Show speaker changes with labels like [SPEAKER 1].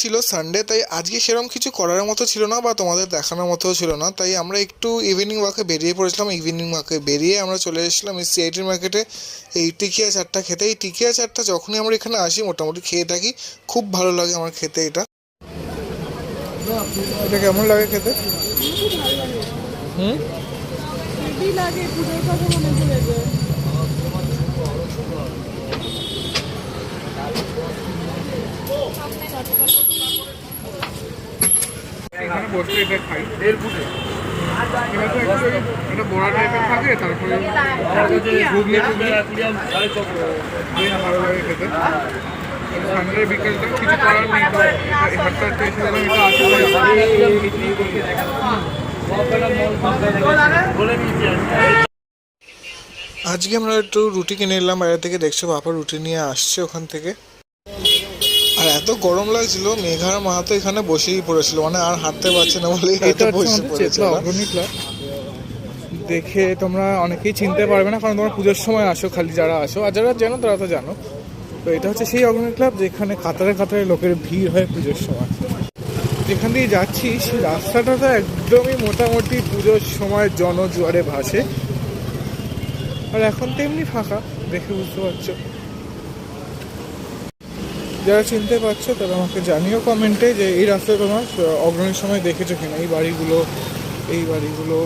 [SPEAKER 1] ছিল সানডে, তাই আজকে সেরকম কিছু করার মতো ছিল না বা তোমাদের দেখানোর মতো ছিল না, তাই আমরা একটু ইভিনিং ওয়াকে বেরিয়ে পড়েছিলাম। ইভিনিং ওয়াকে বেরিয়ে আমরা চলে এসেছিলাম এই সিআইটির মার্কেটে এই টিকিয়া চাটটা খেতে। এই টিকিয়া চাটটা যখনই আমরা এখানে আসি মোটামুটি খেয়ে থাকি, খুব ভালো লাগে আমার খেতে। এটা এটা কেমন লাগে খেতে? হুম, এখানে বসে এটা খাই। এটা তো একটু এটা বড়া টাইপের থাকে, তারপরে ঘুগনি টুগনি ভালো লাগে খেতে। সানডে বিকেলটা কিছু করার নেই, তো হাঁটতে হাঁটতে এসে গেলাম। এটা আজকে আমরা একটু রুটি কিনে নিলাম বাইরে থেকে। দেখছো বাবা রুটি নিয়ে আসছে ওখান থেকে। আর এত গরম লাগছিল, মেঘার মা তো এখানে বসেই পড়েছিল, মানে আর হাঁটতে পারছে না বলে এটা বসে পড়েছে। দেখে তোমরা অনেকেই চিনতে পারবে না, কারণ তোমরা পুজোর সময় আসো, খালি যারা আসো, আর যারা জানো তারা তো জানো। তো এটা হচ্ছে সেই অগ্রণী ক্লাব যেখানে কাতারে কাতারে লোকের ভিড় হয় পুজোর সময়। যেখান দিয়ে যাচ্ছি সেই রাস্তাটা তো একদমই মোটামুটি পুজোর সময় জনজোয়ারে ভাসে, আর এখন তো এমনি ফাঁকা, দেখে বুঝতে পারছো। যারা চিনতে পারছো তারা আমাকে জানিও কমেন্টে যে এই রাস্তায় তোমার অগ্রণীর সময় দেখেছো কিনা এই বাড়িগুলো।